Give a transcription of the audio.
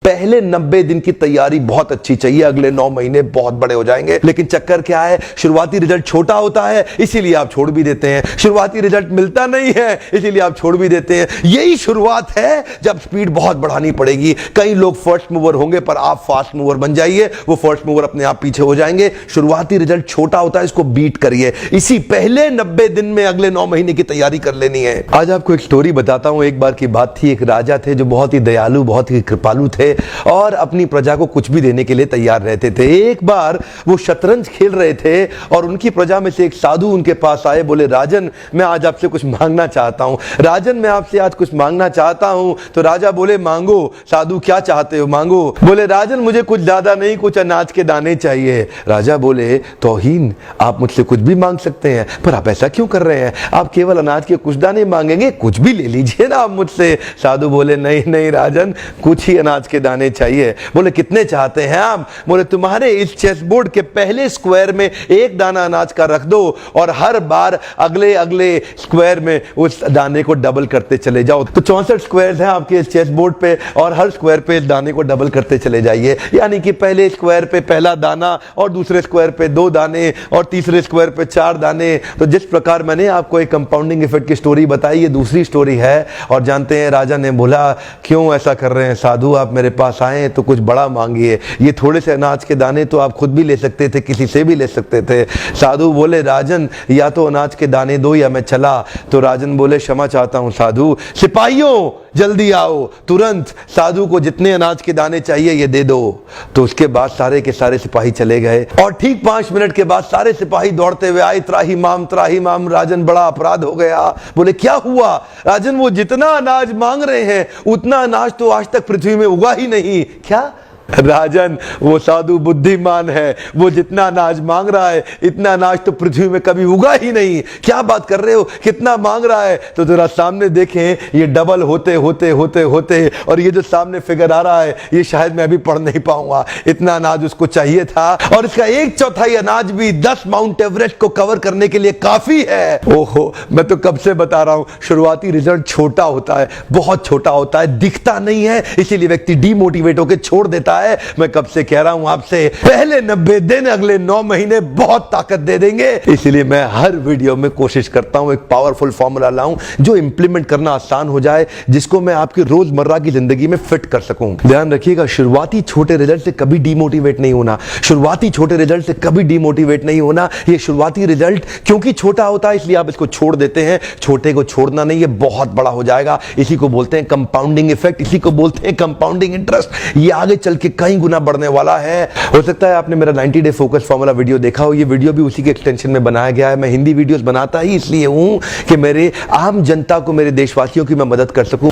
पहले 90 दिन की तैयारी बहुत अच्छी चाहिए, अगले 9 महीने बहुत बड़े हो जाएंगे। लेकिन चक्कर क्या है, शुरुआती रिजल्ट छोटा होता है, इसीलिए आप छोड़ भी देते हैं। शुरुआती रिजल्ट मिलता नहीं है, इसीलिए आप छोड़ भी देते हैं। यही शुरुआत है जब स्पीड बहुत बढ़ानी पड़ेगी। कई लोग फर्स्ट मूवर होंगे, पर आप फास्ट मूवर बन जाइए, वो फर्स्ट मूवर अपने आप पीछे हो जाएंगे। शुरुआती रिजल्ट छोटा होता है, इसको बीट करिए। इसी पहले 90 दिन में अगले 9 महीने की तैयारी कर लेनी है। आज आपको एक स्टोरी बताता हूं। एक बार की बात थी, एक राजा थे जो बहुत ही दयालु, बहुत ही कृपालु थे और अपनी प्रजा को कुछ भी देने के लिए तैयार रहते थे। एक बार वो शतरंज खेल रहे थे और उनकी प्रजा में से एक साधु उनके पास आए। बोले, राजन मैं आज आपसे कुछ मांगना चाहता हूं। राजन मैं आपसे आज कुछ मांगना चाहता हूं। तो राजा बोले, मांगो। साधु, क्या चाहते हो, मांगो। बोले, राजन मुझे कुछ ज्यादा नहीं, कुछ अनाज के दाने चाहिए। राजा बोले, तौहीन, आप मुझसे कुछ भी मांग सकते हैं, पर आप ऐसा क्यों कर रहे हैं? आप केवल अनाज के कुछ दाने मांगेंगे, कुछ भी ले लीजिए ना आप मुझसे। साधु बोले, नहीं नहीं राजन, कुछ ही अनाज के दाने चाहिए। बोले, कितने चाहते हैं आप? बोले, तुम्हारे इस चेस बोर्ड के पहले स्क्वायर में एक दाना अनाज का रख दो और हर बार अगले अगले स्क्वायर में उस दाने को डबल करते चले जाओ। तो 64 स्क्वायर हैं आपके इस चेस बोर्ड पे और हर स्क्वायर पे इस दाने को डबल करते चले जाइए। यानी कि पहले स्क्वायर पे पहला दाना और दूसरे स्क्वायर पे 2 दाने और तीसरे स्क्वायर पे 4 दाने। तो जिस प्रकार मैंने आपको एक कंपाउंडिंग इफेक्ट की स्टोरी बताई, ये दूसरी स्टोरी है। और जानते हैं, राजा ने बोला, क्यों ऐसा कर रहे हैं साधु, आप मेरे पास आए तो कुछ बड़ा मांगिए। ये थोड़े से अनाज के दाने तो आप खुद भी ले सकते थे, किसी से भी ले सकते थे। साधु बोले, राजन या तो अनाज के दाने दो या मैं चला। तो राजन बोले, क्षमा चाहता हूं साधु, सिपाहियों जल्दी आओ, तुरंत साधु को जितने अनाज के दाने चाहिए ये दे दो। तो उसके बाद सारे के सारे सिपाही चले गए और ठीक 5 मिनट के बाद सारे सिपाही दौड़ते हुए आए, त्राही माम। राजन, बड़ा अपराध हो गया। बोले, क्या हुआ? राजन, वो जितना अनाज मांग रहे हैं उतना अनाज तो आज तक पृथ्वी में उगा ही नहीं। क्या? राजन, वो साधु बुद्धिमान है, वो जितना अनाज मांग रहा है इतना अनाज तो पृथ्वी में कभी उगा ही नहीं। क्या बात कर रहे हो, कितना मांग रहा है? तो जरा सामने देखें, ये डबल होते होते होते होते और ये जो सामने फिगर आ रहा है ये शायद मैं अभी पढ़ नहीं पाऊंगा। इतना अनाज उसको चाहिए था और इसका 1/4 अनाज भी 10 माउंट एवरेस्ट को कवर करने के लिए काफी है। ओहो, मैं तो कब से बता रहा हूं, शुरुआती रिजल्ट छोटा होता है, बहुत छोटा होता है, दिखता नहीं है, इसीलिए व्यक्ति डीमोटिवेट होकर छोड़ देता है। मैं कब से कह रहा हूं आपसे, पहले 90 दिन अगले 9 महीने बहुत ताकत दे देंगे। इसलिए मैं हर वीडियो में कोशिश करता हूं एक पावरफुल फॉर्मूला लाऊं जो इंप्लीमेंट करना आसान हो जाए, जिसको मैं आपकी रोजमर्रा की जिंदगी में फिट कर सकूं। ध्यान रखिएगा, शुरुआती छोटे रिजल्ट से कभी डीमोटिवेट नहीं होना। शुरुआती छोटे रिजल्ट से कभी डीमोटिवेट नहीं होना। ये शुरुआती रिजल्ट क्योंकि छोटा होता है इसलिए आप इसको छोड़ देते हैं। छोटे को छोड़ना नहीं, ये बहुत बड़ा हो जाएगा। इसी को बोलते हैं कंपाउंडिंग इफेक्ट, इसी को बोलते हैं कंपाउंडिंग इंटरेस्ट। ये आगे चल के कई गुना बढ़ने वाला है। हो सकता है आपने मेरा 90 डे फोकस फॉर्मूला वीडियो देखा हो। ये वीडियो भी उसी के एक्सटेंशन में बनाया गया है। मैं हिंदी वीडियोस बनाता ही इसलिए हूं कि मेरे आम जनता को, मेरे देशवासियों की मैं मदद कर सकूं।